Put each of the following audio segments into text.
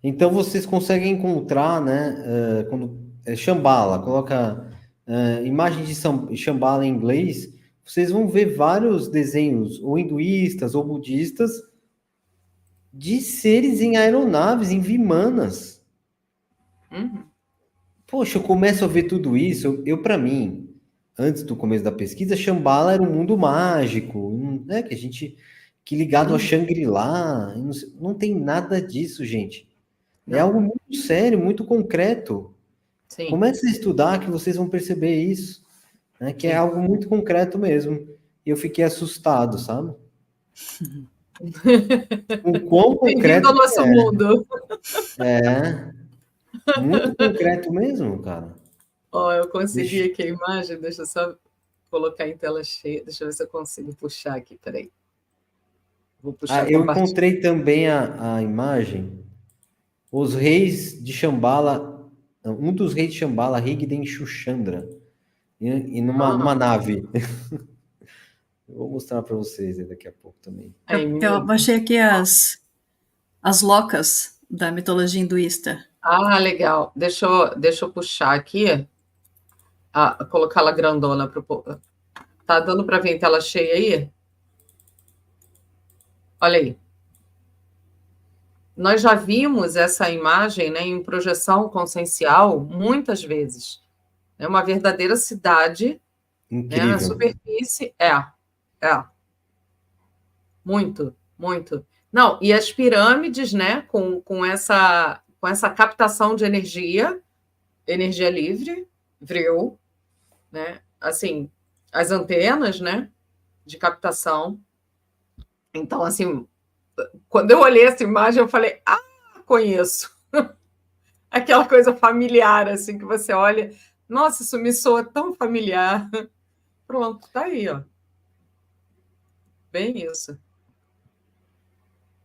Então vocês conseguem encontrar, né? Quando Shambhala, coloca imagem de Shambhala em inglês, vocês vão ver vários desenhos, ou hinduístas ou budistas, de seres em aeronaves, em vimanas. Uhum. Poxa, eu começo a ver tudo isso. Para mim, antes do começo da pesquisa, Shambhala era um mundo mágico, né? Que ligado a Uhum. Shangri-La. Não tem nada disso, gente. É Não, algo muito sério, muito concreto. sim, Comece a estudar que vocês vão perceber isso, né? Que é sim. algo muito concreto mesmo. E eu fiquei assustado, sabe? O quão Bem-vindo concreto ao que nosso mundo. é. Muito concreto mesmo, cara. Ó, eu consegui Deixa- aqui a imagem, deixa eu só colocar em tela cheia. Deixa eu ver se eu consigo puxar aqui, peraí. Vou puxar Eu compartilhar. encontrei também a imagem. Os reis de Shambhala, um dos reis de Shambhala, Rigden Shuchandra, e numa Ah, nave. Eu vou mostrar para vocês aí daqui a pouco também. aí, Eu menino. achei aqui as locas da mitologia hinduísta. Ah, legal. Deixa eu puxar aqui, colocá-la grandona para o povo. Tá dando para ver em tela cheia aí? Olha aí. Nós já vimos essa imagem, né, em projeção consciencial muitas vezes. É uma verdadeira cidade, né, na Incrível. superfície. É. Muito, muito. Não, e as pirâmides, né, com essa captação de energia livre, vril, né? Assim, as antenas, né, de captação. Então, assim, quando eu olhei essa imagem, eu falei: "Ah, conheço". Aquela coisa familiar assim que você olha, nossa, isso me soa tão familiar. Pronto, tá aí, ó. Bem isso.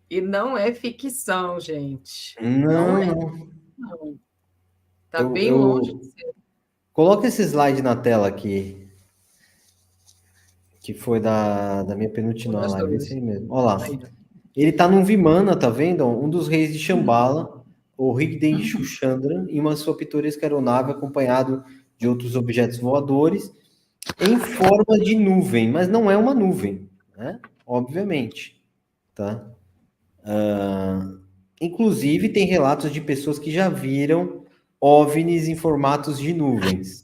E não é ficção, gente. Não Não, é, não. não. Tá Eu, bem longe de eu... ser. Coloca esse slide na tela aqui, que foi da minha Uma penúltima das live, esse duas. aí mesmo. Olha lá. Aí, ó. Ele tá num Vimana, tá vendo? Um dos reis de Shambhala, o Rigden Uhum. Shuchandra, em uma sua pitoresca aeronave, acompanhado de outros objetos voadores, em forma de nuvem, mas não é uma nuvem, né? Obviamente, tá? Inclusive, tem relatos de pessoas que já viram OVNIs em formatos de nuvens.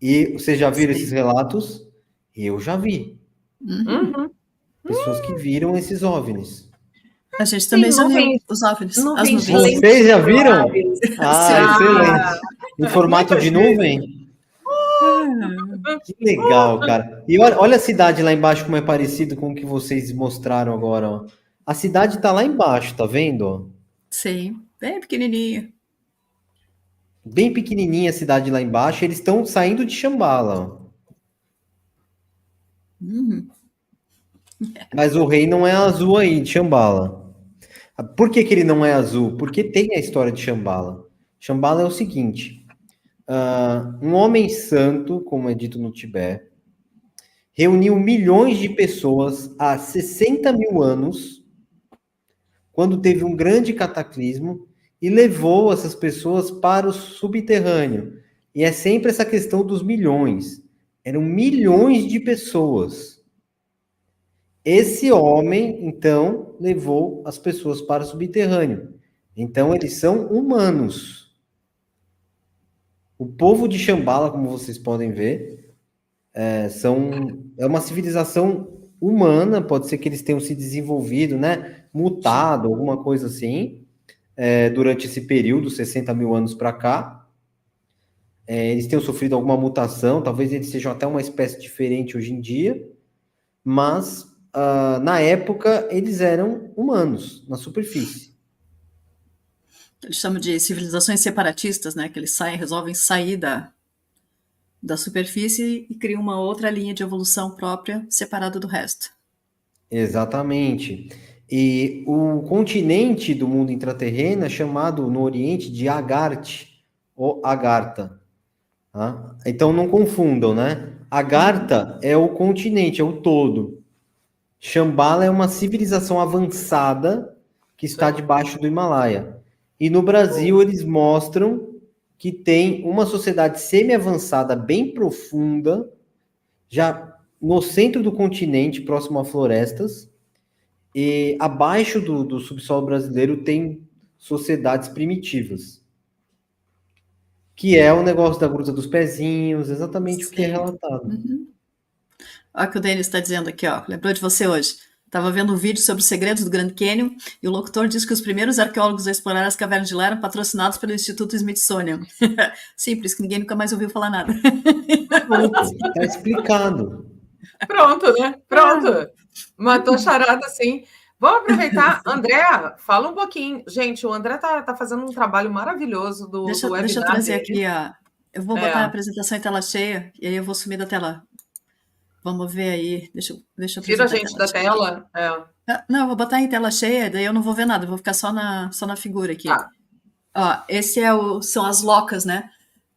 E vocês já viram esses Sim. relatos? Eu já vi. Uhum. Uhum. Pessoas que viram esses OVNIs. A gente Tem também já viu os OVNIs, as nuvens nuvens. Vocês já viram? lenticulares. Ah, Sim. Ah, excelente. Em formato muitas de vezes. nuvem? Que legal, cara. E olha a cidade lá embaixo, como é parecido com o que vocês mostraram agora, ó. A cidade tá lá embaixo, tá vendo? Ó? Sim, bem pequenininho. Bem pequenininha a cidade lá embaixo. Eles estão saindo de Shambhala, ó. Uhum. Mas o rei não é azul aí, de Shambhala. Por que que ele não é azul? Porque tem a história de Shambhala. Shambhala é o seguinte: um homem santo, como é dito no Tibete, reuniu milhões de pessoas há 60 mil anos, quando teve um grande cataclismo, e levou essas pessoas para o subterrâneo. E é sempre essa questão dos milhões. Eram milhões de pessoas. Esse homem, então, levou as pessoas para o subterrâneo. Então, eles são humanos. O povo de Shambhala, como vocês podem ver, é uma civilização humana. Pode ser que eles tenham se desenvolvido, né? Mutado, alguma coisa assim, durante esse período, 60 mil anos para cá. Eles tenham sofrido alguma mutação, talvez eles sejam até uma espécie diferente hoje em dia, mas na época eles eram humanos, na superfície. Eles chamam de civilizações separatistas, né? Que eles resolvem sair da superfície e criam uma outra linha de evolução própria, separada do resto. Exatamente. E o continente do mundo intraterreno é chamado no Oriente de Agartha, ou Agartha. Tá? Então não confundam, né? Agartha é o continente, é o todo. Shambhala é uma civilização avançada que Isso está aí. debaixo do Himalaia. E no Brasil eles mostram que tem uma sociedade semi-avançada, bem profunda, já no centro do continente, próximo a florestas, e abaixo do subsolo brasileiro tem sociedades primitivas. Que é o negócio da Gruta dos Pezinhos, exatamente o que é Sim. relatado. Olha o que o Denis está dizendo aqui, ó. Lembrou de você hoje. Estava vendo um vídeo sobre os segredos do Grand Canyon e o locutor disse que os primeiros arqueólogos a explorar as cavernas de lá eram patrocinados pelo Instituto Smithsonian. Simples, que ninguém nunca mais ouviu falar nada. Pronto, tá explicado. Pronto, né? Pronto. Matou a charada, sim. Vamos aproveitar. André, fala um pouquinho. Gente, o André tá fazendo um trabalho maravilhoso do webinar Deixa eu trazer dele. aqui eu vou botar a apresentação em tela cheia e aí eu vou sumir da tela. Vamos ver aí. Deixa eu Tira a gente da tela. Não, eu vou botar em tela cheia, daí eu não vou ver nada, eu vou ficar só na figura aqui. Tá. Ó, esse são as locas, né?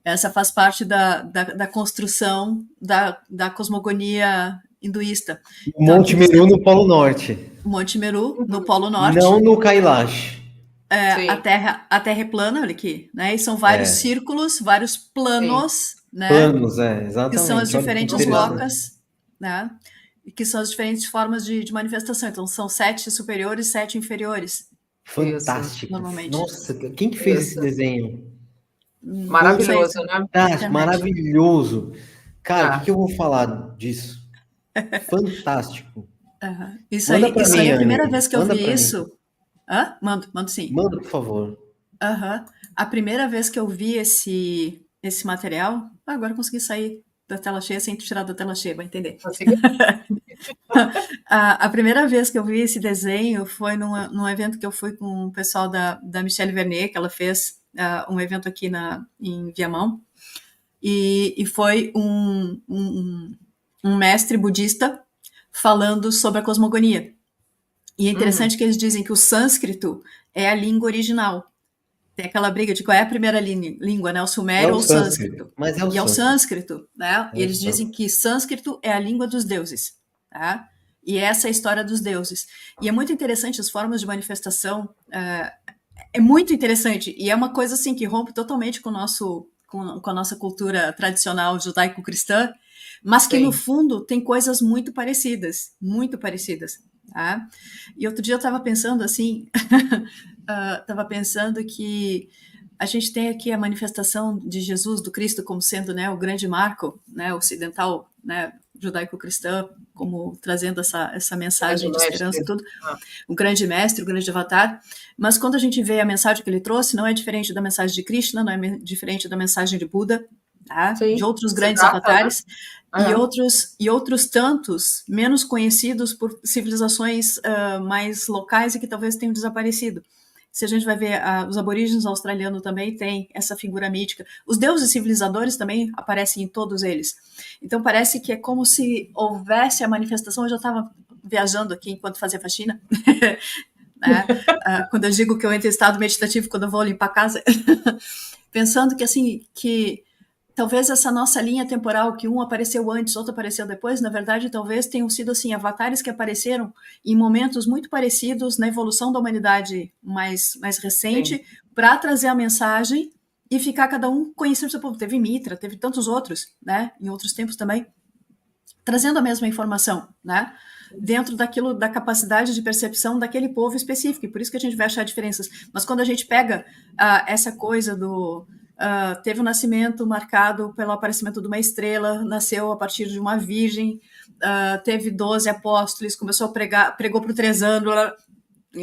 Essa faz parte da construção da cosmogonia hinduísta. O Monte Meru no Polo Norte. Monte Meru no Polo Norte. Não no Kailash. A terra é plana, olha aqui, né? E são vários círculos, vários planos, Sim. né? Planos, exatamente. Que são as diferentes locas, né? E que são as diferentes formas de manifestação. Então, são 7 superiores, 7 inferiores. Fantástico. Normalmente. Nossa, quem que fez esse desenho? Maravilhoso, né? Fantástico, maravilhoso. Cara, o que eu vou falar disso? Fantástico. Isso aí é a primeira vez que eu vi isso. Mando sim. Manda, por favor. A primeira vez que eu vi esse material, agora eu consegui sair da tela cheia sem tirar da tela cheia, vai entender. A primeira vez que eu vi esse desenho foi num evento que eu fui com o pessoal da Michelle Vernet, que ela fez um evento aqui em Viamão, e foi um mestre budista falando sobre a cosmogonia. E é interessante que eles dizem que o sânscrito é a língua original. Tem aquela briga de qual é a primeira língua, né? O sumério ou o sânscrito. Mas é o sânscrito, né? E eles dizem que sânscrito é a língua dos deuses, tá? E essa é a história dos deuses. E é muito interessante as formas de manifestação. É muito interessante. E é uma coisa assim que rompe totalmente com a nossa cultura tradicional judaico-cristã, mas que no fundo tem coisas muito parecidas, tá? E outro dia eu estava pensando assim, que a gente tem aqui a manifestação de Jesus, do Cristo, como sendo, né, o grande marco, né, ocidental, né, judaico-cristã, como trazendo essa mensagem de esperança e tudo, o grande mestre, o grande avatar, mas quando a gente vê a mensagem que ele trouxe, não é diferente da mensagem de Krishna, não é diferente da mensagem de Buda, tá? De outros grandes avatares, né? E outros tantos menos conhecidos por civilizações mais locais e que talvez tenham desaparecido. Se a gente vai ver, os aborígenes australianos também têm essa figura mítica. Os deuses civilizadores também aparecem em todos eles. Então parece que é como se houvesse a manifestação. Eu já estava viajando aqui enquanto fazia faxina. Né? Quando eu digo que eu entro em estado meditativo quando eu vou limpar a casa, pensando que assim, que talvez essa nossa linha temporal, que um apareceu antes, outro apareceu depois, na verdade, talvez tenham sido assim, avatares que apareceram em momentos muito parecidos na evolução da humanidade mais recente, para trazer a mensagem e ficar cada um conhecendo o seu povo. Teve Mitra, teve tantos outros, né, em outros tempos também, trazendo a mesma informação, né, dentro daquilo, da capacidade de percepção daquele povo específico, e por isso que a gente vai achar diferenças. Mas quando a gente pega essa coisa do... teve um nascimento marcado pelo aparecimento de uma estrela, nasceu a partir de uma virgem, teve 12 apóstolos, começou a pregar, pregou por 3 anos.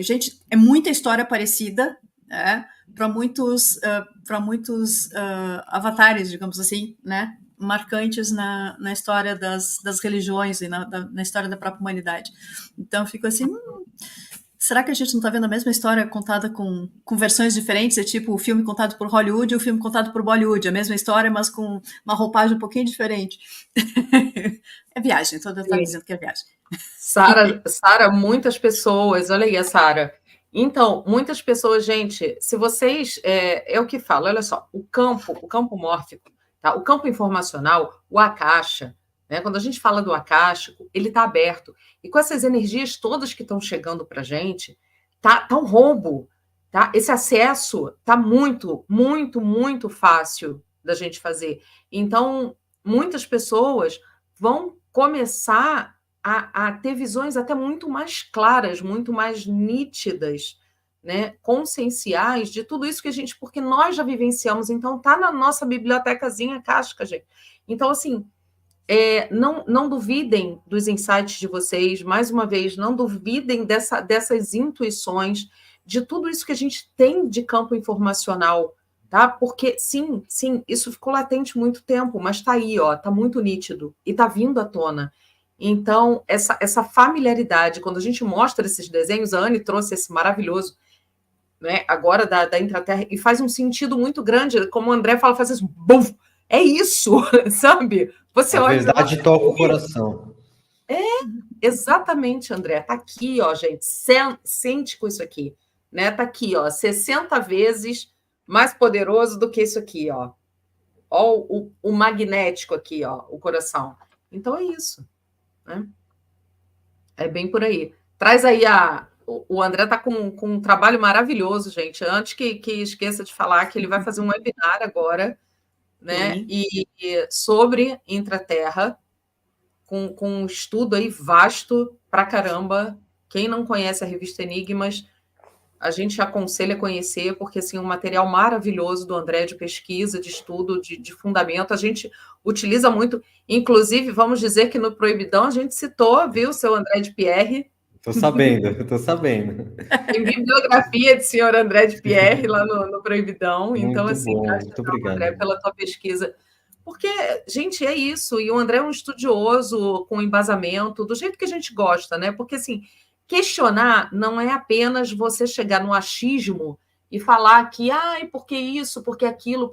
Gente, é muita história parecida, né, para muitos avatares, digamos assim, né, marcantes na história das religiões e na história da própria humanidade. Então, eu fico assim... Será que a gente não está vendo a mesma história contada com versões diferentes? É tipo o filme contado por Hollywood e o filme contado por Bollywood. A mesma história, mas com uma roupagem um pouquinho diferente. É viagem, toda tá dizendo que é viagem. Sara, muitas pessoas... Olha aí a Sara. Então, muitas pessoas, gente, se vocês... É o que falo, olha só. O campo mórfico, tá? O campo informacional, o akasha... Quando a gente fala do akáshico, ele está aberto. E com essas energias todas que estão chegando para a gente, tá um rombo. tá? Esse acesso tá muito, muito, muito fácil da gente fazer. Então, muitas pessoas vão começar a ter visões até muito mais claras, muito mais nítidas, né, conscienciais de tudo isso que a gente, porque nós já vivenciamos, então tá na nossa bibliotecazinha casca, gente. Então, assim, não duvidem dos insights de vocês, mais uma vez, não duvidem dessas intuições, de tudo isso que a gente tem de campo informacional, tá? Porque, sim, isso ficou latente muito tempo, mas está aí, ó, está muito nítido e está vindo à tona. Então, essa familiaridade, quando a gente mostra esses desenhos, a Anne trouxe esse maravilhoso, né, agora da Intraterra, e faz um sentido muito grande, como o André fala, faz isso, buf, é isso, sabe? Você A olha, verdade toca o coração. Exatamente, André, tá aqui, ó, gente, sente com isso aqui, né? Tá aqui, ó, 60 vezes mais poderoso do que isso aqui, ó. Ó, o magnético aqui, ó, o coração. Então é isso, né? É bem por aí. Traz aí o André está com um trabalho maravilhoso, gente. Antes que esqueça de falar que ele vai fazer um webinar agora, né? E sobre Intraterra, com um estudo aí vasto pra caramba. Quem não conhece a revista Enigmas, a gente aconselha a conhecer, porque assim, um material maravilhoso do André de pesquisa, de estudo, de fundamento. A gente utiliza muito, inclusive, vamos dizer que no Proibidão a gente citou, viu, seu André de Pierre. Tô sabendo. Tem bibliografia de senhor André de Pierre lá no Proibidão. Muito então, assim, bom, muito obrigado, André, pela tua pesquisa. Porque, gente, é isso. E o André é um estudioso com embasamento, do jeito que a gente gosta, né? Porque, assim, questionar não é apenas você chegar no achismo e falar que, por que isso, por que aquilo,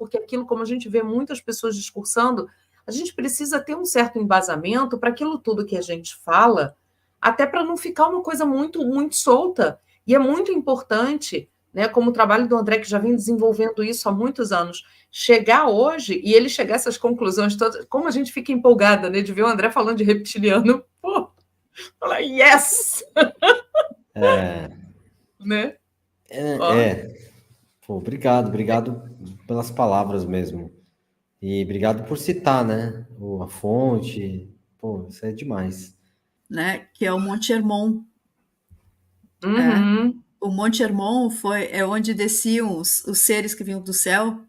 como a gente vê muitas pessoas discursando, a gente precisa ter um certo embasamento para aquilo tudo que a gente fala, até para não ficar uma coisa muito, muito solta. E é muito importante, né, como o trabalho do André, que já vem desenvolvendo isso há muitos anos, chegar hoje e ele chegar a essas conclusões todas, como a gente fica empolgada, né, de ver o André falando de reptiliano, pô, falar, yes! Né? Pô, obrigado pelas palavras mesmo. E obrigado por citar, né, a fonte. Pô, isso é demais. Né, que é o Monte Hermon. Uhum. O Monte Hermon é onde desciam os seres que vinham do céu,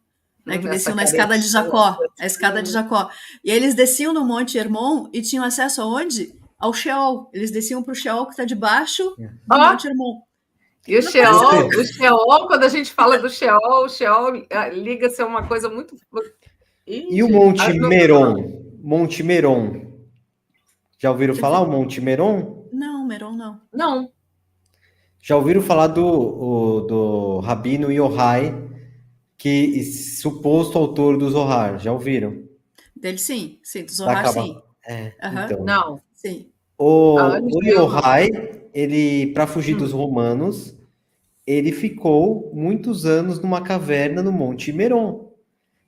né, que desciam na escada de Jacó, a escada de Jacó. E eles desciam no Monte Hermon e tinham acesso aonde? Ao Sheol. Eles desciam para o Sheol que está debaixo do Monte Hermon. E o Sheol, quando a gente fala do Sheol, o Sheol liga-se a uma coisa muito... E o Monte Meron? Monte Meron. Já ouviram falar o Monte Meron? Não, Meron não. Não. Já ouviram falar do Rabino Yohai, que suposto autor do Zohar? Já ouviram? Dele sim, do Zohar sim. Então. Não. Sim. O Yohai, ele, para fugir dos romanos, ele ficou muitos anos numa caverna no Monte Meron.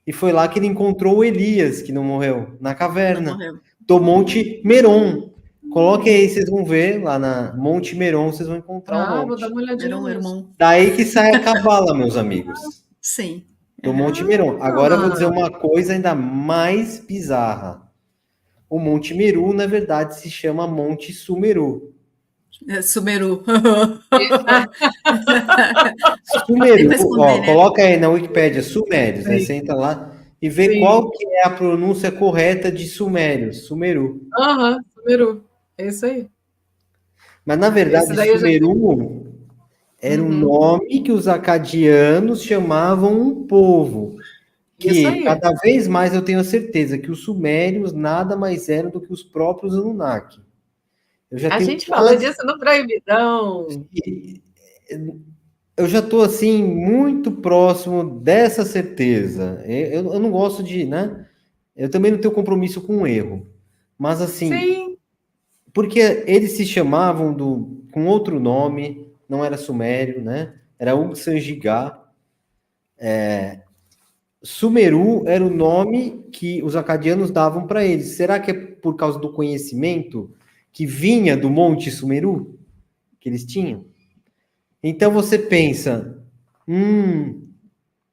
E foi lá que ele encontrou Elias, que não morreu, na caverna do Monte Meron. Coloquem aí, vocês vão ver lá na Monte Meron, vocês vão encontrar o monte. Vou dar uma olhadinha. Daí que sai a cabala, meus amigos. Sim. Do Monte Meron. Agora eu vou dizer uma coisa ainda mais bizarra. O Monte Meru, na verdade, se chama Monte Sumeru. Sumeru. Sumeru, ó, coloca aí na Wikipédia, Sumérios, né? Você entra lá e vê qual que é a pronúncia correta de Sumérios, Sumeru. Sumeru, é isso aí. Mas, na verdade, Sumeru era um nome que os acadianos chamavam um povo. Que cada vez mais eu tenho certeza que os sumérios nada mais eram do que os próprios Anunnaki. A gente falou disso no Proibidão. Eu já estou assim muito próximo dessa certeza. Eu não gosto de, né? Eu também não tenho compromisso com o erro. Mas assim, porque eles se chamavam com outro nome, não era sumério, né? Era Ugsangigá. Sumeru era o nome que os acadianos davam para eles. Será que é por causa do conhecimento que vinha do Monte Sumeru que eles tinham? Então você pensa,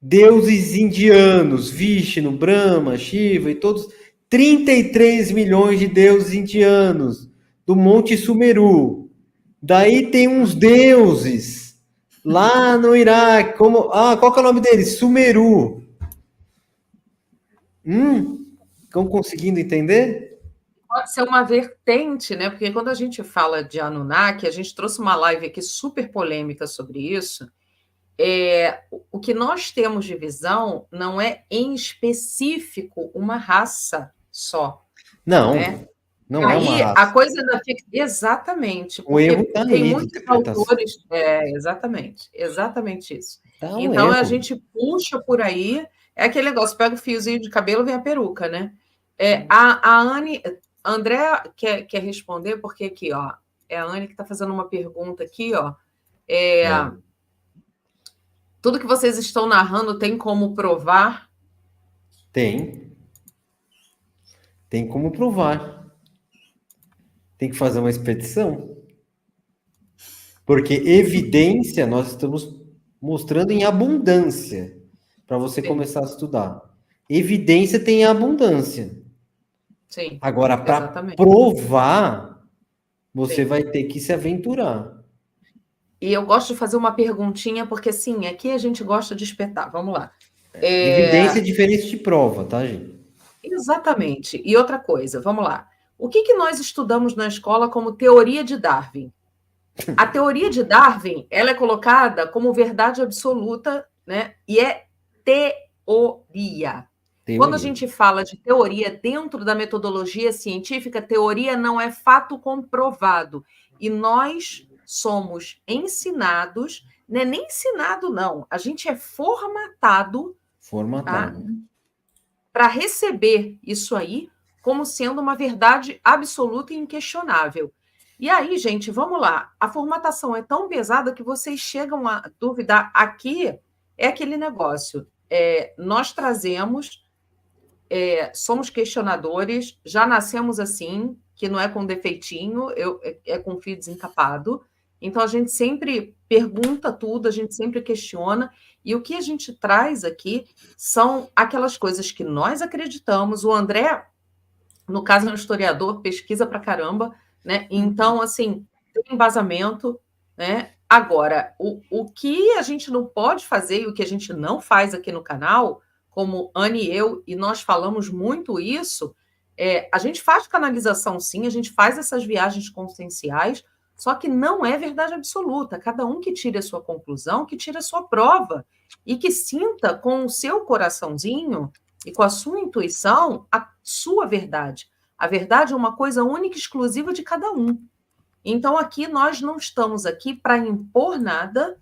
Deuses indianos, Vishnu, Brahma, Shiva e todos, 33 milhões de deuses indianos do Monte Sumeru. Daí tem uns deuses lá no Iraque, qual que é o nome deles? Sumeru. Estão conseguindo entender? Pode ser uma vertente, né? Porque quando a gente fala de Anunnaki, a gente trouxe uma live aqui super polêmica sobre isso. O que nós temos de visão não é em específico uma raça só. Não, né? não é uma Aí raça. a coisa ainda fica. Exatamente. O erro tá tem aí de muitos interpretação. autores. Exatamente isso. Tá um Então a erro. gente puxa por aí. É aquele negócio: pega o fiozinho de cabelo, vem a peruca, né? A Anne. André quer responder, porque aqui, ó, é a Anne que está fazendo uma pergunta aqui, ó. Tudo que vocês estão narrando tem como provar? Tem. Tem como provar. Tem que fazer uma expedição. Porque evidência nós estamos mostrando em abundância para você começar a estudar. Evidência tem abundância. Sim. Agora, para provar, você vai ter que se aventurar. E eu gosto de fazer uma perguntinha, porque, sim, aqui a gente gosta de espetar. Vamos lá. Evidência é diferente de prova, tá, gente? Exatamente. E outra coisa, vamos lá. O que nós estudamos na escola como teoria de Darwin? A teoria de Darwin, ela é colocada como verdade absoluta, né? E é teoria. Quando a gente fala de teoria dentro da metodologia científica, teoria não é fato comprovado. E nós somos ensinados, não é nem ensinado, não. A gente é formatado. Para receber isso aí como sendo uma verdade absoluta e inquestionável. E aí, gente, vamos lá. A formatação é tão pesada que vocês chegam a duvidar. Aqui é aquele negócio. Nós trazemos, somos questionadores, já nascemos assim, que não é com defeitinho, é com fio desencapado. Então, a gente sempre pergunta tudo, a gente sempre questiona. E o que a gente traz aqui são aquelas coisas que nós acreditamos. O André, no caso, é um historiador, pesquisa pra caramba, né? Então, assim, tem embasamento, né? Agora, o que a gente não pode fazer e o que a gente não faz aqui no canal, como Anne e eu, e nós falamos muito isso, a gente faz canalização, sim, a gente faz essas viagens conscienciais, só que não é verdade absoluta. Cada um que tire a sua conclusão, que tire a sua prova, e que sinta com o seu coraçãozinho e com a sua intuição a sua verdade. A verdade é uma coisa única e exclusiva de cada um. Então, aqui nós não estamos aqui para impor nada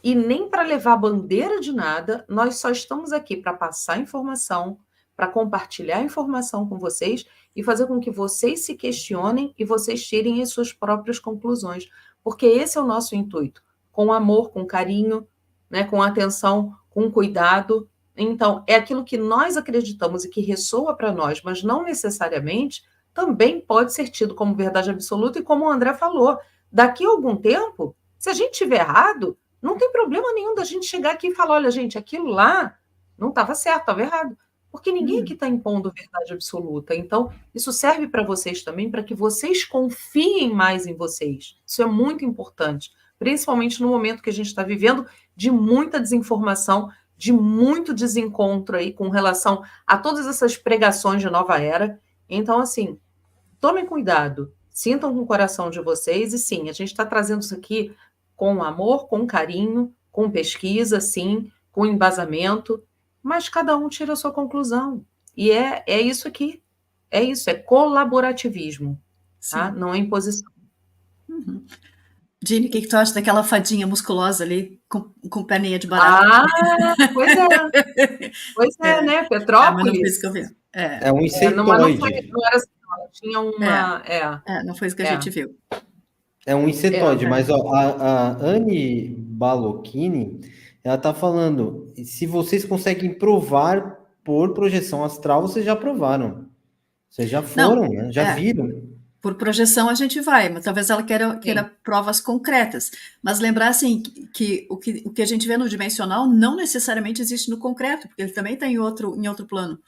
e nem para levar bandeira de nada, nós só estamos aqui para passar informação, para compartilhar informação com vocês e fazer com que vocês se questionem e vocês tirem as suas próprias conclusões, porque esse é o nosso intuito, com amor, com carinho, né, com atenção, com cuidado. Então, é aquilo que nós acreditamos e que ressoa para nós, mas não necessariamente também pode ser tido como verdade absoluta, e como o André falou, daqui a algum tempo, se a gente estiver errado, não tem problema nenhum da gente chegar aqui e falar: olha, gente, aquilo lá não estava certo, estava errado. Porque ninguém aqui está impondo verdade absoluta. Então, isso serve para vocês também, para que vocês confiem mais em vocês. Isso é muito importante, principalmente no momento que a gente está vivendo de muita desinformação, de muito desencontro aí com relação a todas essas pregações de nova era. Então, assim, tomem cuidado, sintam com o coração de vocês, e sim, a gente está trazendo isso aqui com amor, com carinho, com pesquisa, sim, com embasamento, mas cada um tira a sua conclusão. E é isso aqui. É isso, é colaborativismo, tá? Não é imposição. Uhum. Dini, o que tu acha daquela fadinha musculosa ali, com perninha de barata? Pois é. Pois é, né? Petrópolis. É um insetoide. Não era assim, não. Tinha uma... não foi isso que a gente viu. É um insetoide, mas ó, a Anne Balocchini, ela tá falando, se vocês conseguem provar por projeção astral, vocês já provaram. Vocês já foram, né? Já viram. Por projeção a gente vai, mas talvez ela queira provas concretas. Mas lembrar assim que o que a gente vê no dimensional não necessariamente existe no concreto, porque ele também está em outro plano.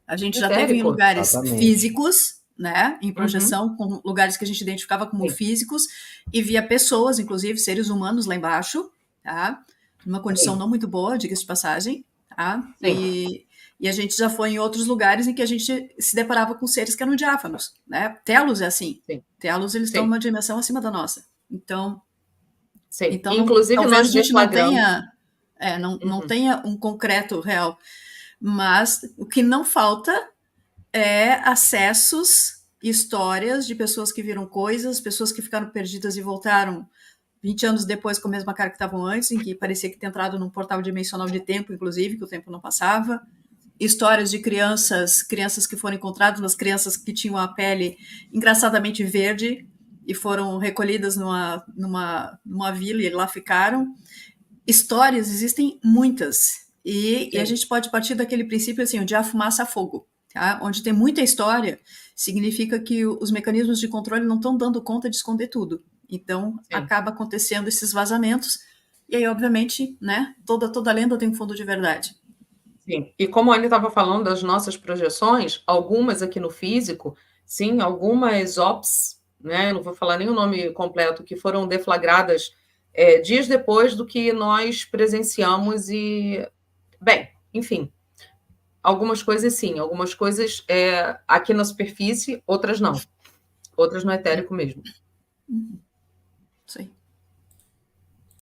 A gente já teve em lugares físicos, né, em projeção, com lugares que a gente identificava como físicos, e via pessoas, inclusive seres humanos lá embaixo, tá? Numa condição não muito boa, diga-se de passagem, tá? E a gente já foi em outros lugares em que a gente se deparava com seres que eram diáfanos, né? Telos é assim. Telos, eles estão numa dimensão acima da nossa. Então, inclusive talvez a gente não tenha, não tenha um concreto real. Mas o que não falta é acessos, histórias de pessoas que viram coisas, pessoas que ficaram perdidas e voltaram 20 anos depois com a mesma cara que estavam antes, em que parecia que tinha entrado num portal dimensional de tempo, inclusive, que o tempo não passava. Histórias de crianças que foram encontradas, umas crianças que tinham a pele engraçadamente verde e foram recolhidas numa vila e lá ficaram. Histórias existem muitas. E a gente pode partir daquele princípio assim, onde há fumaça há fogo. Tá? Onde tem muita história, significa que os mecanismos de controle não estão dando conta de esconder tudo. Então, acaba acontecendo esses vazamentos. E aí, obviamente, né, toda lenda tem um fundo de verdade. Sim, e como ele estava falando das nossas projeções, algumas aqui no físico, sim, algumas OPS, né, não vou falar nem o nome completo, que foram deflagradas dias depois do que nós presenciamos e, bem, enfim, algumas coisas sim, algumas coisas aqui na superfície, outras não. Outras no etérico mesmo. Sim.